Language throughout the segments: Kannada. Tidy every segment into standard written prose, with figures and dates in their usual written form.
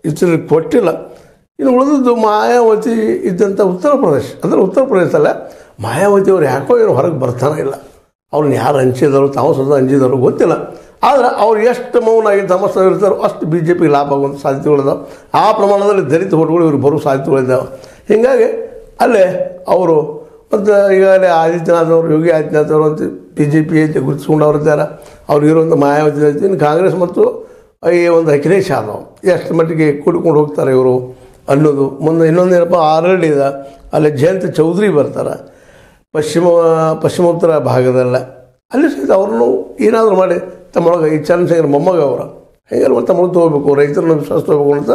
ಇತರಿಗೆ ಕೊಟ್ಟಿಲ್ಲ. ಇನ್ನು ಉಳಿದದ್ದು ಮಾಯಾವತಿ ಇದ್ದಂಥ ಉತ್ತರ ಪ್ರದೇಶ, ಅಂದರೆ ಉತ್ತರ ಪ್ರದೇಶದಲ್ಲ, ಮಾಯಾವತಿ ಅವ್ರು ಯಾಕೋ ಏನು ಹೊರಗೆ ಬರ್ತಾನೆ ಇಲ್ಲ. ಅವ್ರನ್ನ ಯಾರು ಹಂಚಿದರು, ತಾವು ಸದಾ ಹಂಚಿದರು ಗೊತ್ತಿಲ್ಲ. ಆದರೆ ಅವ್ರು ಎಷ್ಟು ಮೌನಾಗಿ ತಮಸ್ಸು ಇರ್ತಾರೋ ಅಷ್ಟು ಬಿ ಜೆ ಪಿಗೆ ಲಾಭ ಆಗುವಂಥ ಸಾಧ್ಯತೆಗಳಿದ್ದಾವೆ. ಆ ಪ್ರಮಾಣದಲ್ಲಿ ದಲಿತ ಓಟ್ಗಳು ಇವ್ರಿಗೆ ಬರೋ ಸಾಧ್ಯತೆಗಳಿದ್ದಾವೆ. ಹೀಗಾಗಿ ಅಲ್ಲೇ ಅವರು ಮತ್ತು ಈಗಾಗಲೇ ಆದಿತ್ಯನಾಥ್ ಅವರು, ಯೋಗಿ ಆದಿತ್ಯನಾಥ್ ಅವರು ಅಂತ ಬಿ ಜೆ ಪಿ ಅಂತ ಗುರುತಿಸ್ಕೊಂಡವ್ರಿದ್ದಾರೆ. ಅವ್ರಿಗಿರುವಂಥ ಮಾಯಾವತಿ ಇನ್ನು ಕಾಂಗ್ರೆಸ್ ಮತ್ತು ಈ ಒಂದು ಅಖಿಲೇಶ್ ಯಾದವ್ ಎಷ್ಟು ಮಟ್ಟಿಗೆ ಕೂಡಿಕೊಂಡು ಹೋಗ್ತಾರೆ ಇವರು ಅನ್ನೋದು. ಮುಂದೆ ಇನ್ನೊಂದೇನಪ್ಪ, ಆರಳ್ಳಿ ಇದೆ, ಅಲ್ಲಿ ಜಯಂತ್ ಚೌಧರಿ ಬರ್ತಾರೆ ಪಶ್ಚಿಮೋತ್ತರ ಭಾಗದಲ್ಲ. ಅಲ್ಲಿ ಸಹಿತ ಅವ್ರನ್ನೂ ಏನಾದರೂ ಮಾಡಿ ತಮ್ಮೊಳಗೆ ಈ ಚಂದ್ರಶೇಖರ್ ಮೊಮ್ಮಗ ಅವರ ಹೇಗೆ ತಮ್ಮೊಳಗೆ ತೊಗೋಬೇಕು, ರೈತರನ್ನ ವಿಶ್ವಾಸ ತೊಗೋಬೇಕು ಅಂತ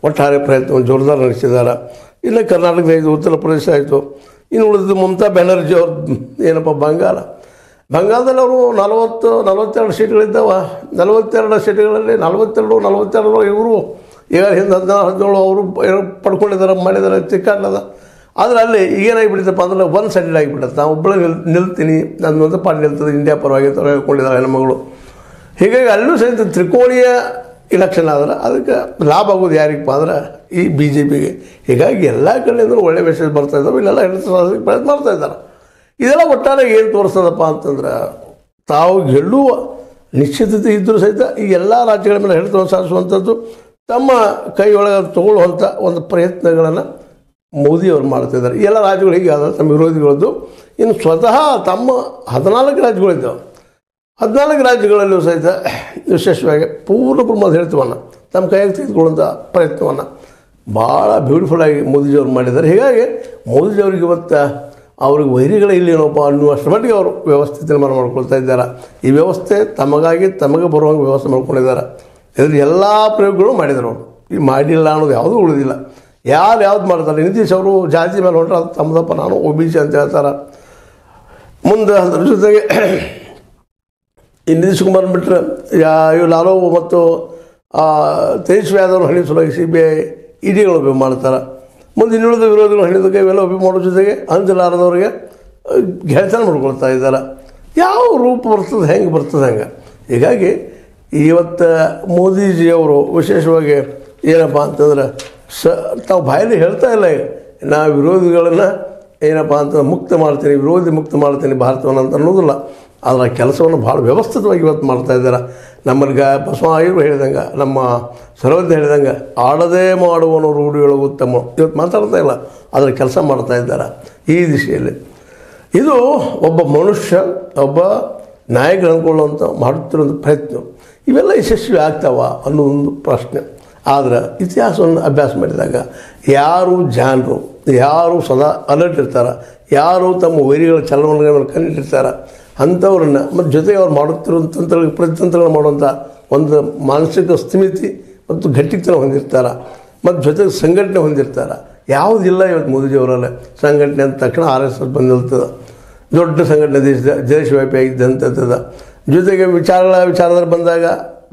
ಒಟ್ಟಾರೆ ಪ್ರಯತ್ನವನ್ನು ಜೋರ್ದಾರ್ ನಡೆಸಿದ್ದಾರೆ. ಇಲ್ಲೇ ಕರ್ನಾಟಕದ ಆಯಿತು, ಉತ್ತರ ಪ್ರದೇಶ ಆಯಿತು. ಇನ್ನು ಉಳಿದು ಮಮತಾ ಬ್ಯಾನರ್ಜಿ ಅವ್ರು ಏನಪ್ಪ ಬಂಗಾಳದಲ್ಲಿ ಅವರು 42 ಸೀಟ್ಗಳಿದ್ದಾವೆ. 42 ಸೀಟ್ಗಳಲ್ಲಿ 42 ಇವರು ಈಗ ಹಿಂದೆ 16-17 ಅವರು ಪಡ್ಕೊಂಡಿದ್ದಾರೆ, ಮಾಡಿದ್ದಾರೆ, ಚಿಕ್ಕಾಡ್ಲದ. ಆದರೆ ಅಲ್ಲಿ ಈಗೇನಾಗಿಬಿಡ್ತಪ್ಪ ಅಂದ್ರೆ ಒಂದು ಸೈಡೆಡ್ ಆಗಿಬಿಡುತ್ತೆ. ನಾವು ಒಬ್ಬಳೇ ನಿಲ್ತೀನಿ, ನನ್ನ ಒಂದು ಪಾರ್ಟಿ ನಿಲ್ತದೆ, ಇಂಡಿಯಾ ಪರವಾಗಿ ಥರ ಹೇಳ್ಕೊಂಡಿದ್ದಾರೆ ಹೆಣ್ಮಗಳು. ಹೀಗಾಗಿ ಅಲ್ಲೂ ಸಹಿತ ತ್ರಿಕೋಣೀಯ ಇಲೆಕ್ಷನ್ ಆದ್ರೆ ಅದಕ್ಕೆ ಲಾಭ ಆಗೋದು ಯಾರಿಗಪ್ಪ ಅಂದ್ರೆ ಈ ಬಿ ಜೆ ಪಿಗೆ. ಹೀಗಾಗಿ ಎಲ್ಲ ಕಡೆಯಿಂದಲೂ ಒಳ್ಳೆ ಮೆಸೇಜ್ ಬರ್ತಾಯಿದ್ದಾವೆ. ಇಲ್ಲೆಲ್ಲ ಹಿಡಿದು ಪ್ರಯತ್ನ ಮಾಡ್ತಾಯಿದ್ದಾರೆ. ಇದೆಲ್ಲ ಒಟ್ಟಾರೆ ಏನು ತೋರಿಸ್ತದಪ್ಪ ಅಂತಂದ್ರೆ ತಾವು ಗೆಲ್ಲುವ ನಿಶ್ಚಿತತೆ ಇದ್ದರೂ ಸಹಿತ ಈ ಎಲ್ಲ ರಾಜ್ಯಗಳ ಮೇಲೆ ಹಿಡಿತವನ್ನು ಸಾಧಿಸುವಂಥದ್ದು, ತಮ್ಮ ಕೈಯೊಳಗೆ ತಗೊಳ್ಳುವಂಥ ಒಂದು ಪ್ರಯತ್ನಗಳನ್ನು ಮೋದಿಯವರು ಮಾಡ್ತಾಯಿದ್ದಾರೆ. ಈ ಎಲ್ಲ ರಾಜ್ಯಗಳು ಹೀಗೆ ಆದರೆ ತಮ್ಮ ವಿರೋಧಿಗಳದ್ದು. ಇನ್ನು ಸ್ವತಃ ತಮ್ಮ 14 ರಾಜ್ಯಗಳಿದ್ದಾವೆ. 14 ರಾಜ್ಯಗಳಲ್ಲೂ ಸಹಿತ ವಿಶೇಷವಾಗಿ ಪೂರ್ಣ ಪ್ರಮಾಣದ ಹಿಡಿತವನ್ನು ತಮ್ಮ ಕೈಯಾಗಿ ತೆಗೆದುಕೊಳ್ಳುವಂಥ ಪ್ರಯತ್ನವನ್ನು ಭಾಳ ಬ್ಯೂಟಿಫುಲ್ಲಾಗಿ ಮೋದಿಜಿಯವರು ಮಾಡಿದ್ದಾರೆ. ಹೀಗಾಗಿ ಮೋದಿಜಿಯವ್ರಿಗೆ ಇವತ್ತು ಅವ್ರಿಗೆ ವೈರಿಗಳೇ ಇಲ್ಲೇನೋಪ್ಪ ಅನ್ನುವಷ್ಟರ ಮಟ್ಟಿಗೆ ಅವರು ವ್ಯವಸ್ಥೆ ತೀರ್ಮಾನ ಮಾಡ್ಕೊಳ್ತಾ ಇದ್ದಾರೆ. ಈ ವ್ಯವಸ್ಥೆ ತಮಗೆ ಬರುವಂಗೆ ವ್ಯವಸ್ಥೆ ಮಾಡ್ಕೊಂಡಿದ್ದಾರೆ. ಇದರಲ್ಲಿ ಎಲ್ಲ ಪ್ರಯೋಗಗಳು ಮಾಡಿದರು ಅವರು. ಈ ಮಾಡಿಲ್ಲ ಅನ್ನೋದು ಯಾವುದೂ ಉಳಿದಿಲ್ಲ. ಯಾವ್ದು ಮಾಡ್ತಾರೆ. ನಿತೀಶ್ ಅವರು ಜಾತಿ ಮೇಲೆ ಹೊರಟ್ರೆ ಅದು ತಮ್ಮದಪ್ಪ, ನಾನು ಒ ಬಿ ಸಿ ಅಂತ ಹೇಳ್ತಾರೆ. ಮುಂದೆ ಅದ್ರ ಜೊತೆಗೆ ಈ ನಿತೀಶ್ ಕುಮಾರ್ ಬಿಟ್ಟರೆ ಇವು ಲಾಲೋ ಮತ್ತು ತೇಜಸ್ವಿ ಯಾದವ್ ಹಣಿ ಸಲುವಾಗಿ CBI ಇಡಿಗಳು ಉಪಯೋಗ ಮಾಡ್ತಾರೆ. ಮುಂದೆ ಇನ್ನುಳಿದ ವಿರೋಧಿಗಳು ಹಣಿದಕ್ಕೆ ಇವೆಲ್ಲ ಉಪಯೋಗ ಮಾಡೋ ಜೊತೆಗೆ ಅಂಜಲಾರದವ್ರಿಗೆ ಗೆಳತನ ಮಾಡ್ಕೊಳ್ತಾ ಇದ್ದಾರೆ. ಯಾವ ರೂಪ ಬರ್ತದೆ, ಹೆಂಗೆ ಬರ್ತದೆ ಹಂಗೆ. ಹೀಗಾಗಿ ಇವತ್ತು ಮೋದಿಜಿಯವರು ವಿಶೇಷವಾಗಿ ಏನಪ್ಪ ಅಂತಂದ್ರೆ ತಾವು ಬಾಯಲ್ಲಿ ಹೇಳ್ತಾ ಇಲ್ಲ, ಈಗ ನಾ ವಿರೋಧಿಗಳನ್ನು ಏನಪ್ಪ ಅಂತಂದ್ರೆ ಮುಕ್ತ ಮಾಡ್ತೀನಿ ಭಾರತವನ್ನು ಅಂತ ಅನ್ನೋದಿಲ್ಲ. ಆದರೆ ಕೆಲಸವನ್ನು ಭಾಳ ವ್ಯವಸ್ಥಿತವಾಗಿ ಇವತ್ತು ಮಾಡ್ತಾಯಿದ್ದಾರೆ. ನಮ್ಮಲ್ಲಿ ಬಸವರಾಯರು ಹೇಳಿದಂಗೆ, ನಮ್ಮ ಸರ್ವಜ್ಞ ಹೇಳಿದಂಗೆ, ಆಡದೇ ಮಾಡುವನು ರೂಢಿಯೊಳಗೆ ಉತ್ತಮ. ಇವತ್ತು ಮಾತಾಡ್ತಾ ಇಲ್ಲ, ಅದರ ಕೆಲಸ ಮಾಡ್ತಾಯಿದ್ದಾರೆ ಈ ದಿಶೆಯಲ್ಲಿ. ಇದು ಒಬ್ಬ ಮನುಷ್ಯ, ಒಬ್ಬ ನಾಯಕ ಅಂದ್ಕೊಳ್ಳುವಂಥ ಮಾಡುತ್ತಿರುವಂಥ ಪ್ರಯತ್ನ ಇವೆಲ್ಲ ಯಶಸ್ವಿ ಆಗ್ತಾವ ಅನ್ನೋ ಒಂದು ಪ್ರಶ್ನೆ. ಆದರೆ ಇತಿಹಾಸವನ್ನು ಅಭ್ಯಾಸ ಮಾಡಿದಾಗ ಯಾರು ಜಾಣರು, ಯಾರು ಸದಾ ಅಲರ್ಟ್ ಇರ್ತಾರೆ, ಯಾರು ತಮ್ಮ ವೈರಿಗಳ ಚಲನವಲನಗಳನ್ನು ಕಂಡಿಟ್ಟಿರ್ತಾರೆ ಅಂಥವ್ರನ್ನ ಮತ್ತು ಜೊತೆಗೆ ಅವ್ರು ಮಾಡುತ್ತಿರುವಂಥ ಪ್ರತಿತಂತ್ರಗಳು ಮಾಡುವಂಥ ಒಂದು ಮಾನಸಿಕ ಸ್ಥಿಮಿತಿ ಮತ್ತು ಗಟ್ಟಿತನ ಹೊಂದಿರ್ತಾರೆ, ಮತ್ತು ಜೊತೆಗೆ ಸಂಘಟನೆ ಹೊಂದಿರ್ತಾರೆ. ಯಾವುದಿಲ್ಲ ಇವತ್ತು ಮೋದಿಜಿಯವರಲ್ಲೇ. ಸಂಘಟನೆ ಅಂತ ತಕ್ಷಣ RSS ಬಂದು ನಿಲ್ತದೆ. ದೊಡ್ಡ ಸಂಘಟನೆ ದೇಶವ್ಯಾಪಿ ಆಗಿದ್ದಂಥದ್ದು. ಜೊತೆಗೆ ವಿಚಾರದಲ್ಲಿ ಬಂದಾಗ,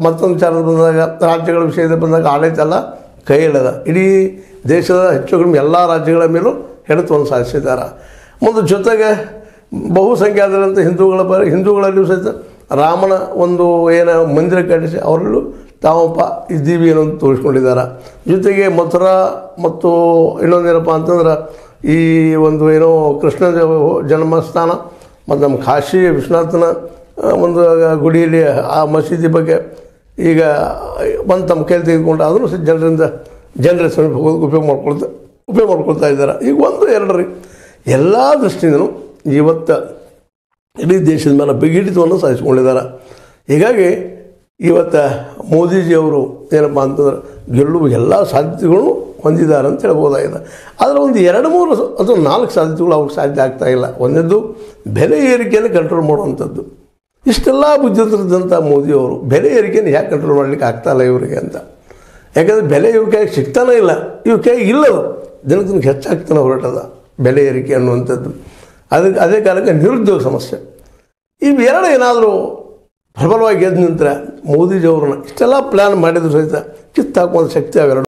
ಮತ್ತೊಂದು ವಿಚಾರದಲ್ಲಿ ಬಂದಾಗ, ರಾಜ್ಯಗಳ ವಿಷಯದಲ್ಲಿ ಬಂದಾಗ ಆಡಳಿತ ಎಲ್ಲ ಕೈಯಲ್ಲದ. ಇಡೀ ದೇಶದ ಹೆಚ್ಚು ಕಡಿಮೆ ಎಲ್ಲ ರಾಜ್ಯಗಳ ಮೇಲೂ ಹಿಡಿತವನ್ನು ಸಾಧಿಸಿದ್ದಾರೆ. ಮತ್ತು ಜೊತೆಗೆ ಬಹುಸಂಖ್ಯಾತರಂಥ ಹಿಂದೂಗಳಲ್ಲಿಯೂ ಸಹಿತ ರಾಮನ ಒಂದು ಏನು ಮಂದಿರ ಕಟ್ಟಿಸಿ ಅವರಲ್ಲೂ ತಾವಪ್ಪ ಇದ್ದೀವಿ ಅನ್ನೋದು ತೋರಿಸ್ಕೊಂಡಿದ್ದಾರೆ. ಜೊತೆಗೆ ಮಥುರಾ ಮತ್ತು ಇನ್ನೊಂದೇನಪ್ಪ ಅಂತಂದ್ರೆ ಈ ಒಂದು ಏನೋ ಕೃಷ್ಣ ಜನ್ಮಸ್ಥಾನ ಮತ್ತು ನಮ್ಮ ಕಾಶಿ ವಿಶ್ವನಾಥನ ಒಂದು ಗುಡಿಯಲ್ಲಿ ಆ ಮಸೀದಿ ಬಗ್ಗೆ ಈಗ ಬಂದು ತಮ್ಮ ಕೈಲಿ ತೆಗೆದುಕೊಂಡು ಅದನ್ನು ಸಹ ಜನರ ಸಮೀಪ ಉಪಯೋಗ ಮಾಡ್ಕೊಳ್ತಾ ಇದ್ದಾರೆ. ಈಗ 1-2 ಎಲ್ಲ ದೃಷ್ಟಿಯಿಂದಲೂ ಇವತ್ತು ಇಡೀ ದೇಶದ ಮೇಲೆ ಬಿಗಿಡಿತವನ್ನು ಸಾಧಿಸ್ಕೊಂಡಿದ್ದಾರೆ. ಹೀಗಾಗಿ ಇವತ್ತು ಮೋದಿಜಿಯವರು ಏನಪ್ಪ ಅಂತಂದ್ರೆ ಗೆಲ್ಲುವ ಎಲ್ಲ ಸಾಧ್ಯತೆಗಳನ್ನು ಹೊಂದಿದ್ದಾರೆ ಅಂತ ಹೇಳ್ಬೋದಾಗಿದೆ. ಆದರೆ ಒಂದು 2-3 ಅಥವಾ 4 ಸಾಧ್ಯತೆಗಳು ಅವ್ರಿಗೆ ಸಾಧ್ಯ ಆಗ್ತಾಯಿಲ್ಲ. ಒಂದದ್ದು ಬೆಲೆ ಏರಿಕೆಯನ್ನು ಕಂಟ್ರೋಲ್ ಮಾಡುವಂಥದ್ದು. ಇಷ್ಟೆಲ್ಲ ಬುದ್ಧಿವಂತರಿದ್ದಂಥ ಮೋದಿಯವರು ಬೆಲೆ ಏರಿಕೆಯನ್ನು ಯಾಕೆ ಕಂಟ್ರೋಲ್ ಮಾಡಲಿಕ್ಕೆ ಆಗ್ತಾಯಿಲ್ಲ ಇವರಿಗೆ ಅಂತ. ಯಾಕಂದರೆ ಬೆಲೆ ಇವ್ರ ಕೈಗೆ ಸಿಗ್ತಾನೇ ಇಲ್ಲ, ಇವ್ರ ಕೈಗೆ ಇಲ್ಲದು, ದಿನಕ್ಕೆ ಹೆಚ್ಚಾಗ್ತಾನೆ ಹೊರಟದ ಬೆಲೆ ಏರಿಕೆ ಅನ್ನುವಂಥದ್ದು. ಅದೇ ಕಾಲಕ್ಕೆ ನಿರುದ್ಯೋಗ ಸಮಸ್ಯೆ. ಇವೆರಡು ಏನಾದರೂ ಪ್ರಬಲವಾಗಿ ಗೆದ್ದು ನಿಂತರೆ ಮೋದಿಜಿಯವ್ರನ್ನ ಇಷ್ಟೆಲ್ಲ ಪ್ಲ್ಯಾನ್ ಮಾಡಿದ್ರು ಸಹಿತ ಕಿತ್ತಾಕುವಂಥ ಶಕ್ತಿ ಅವೆರಡು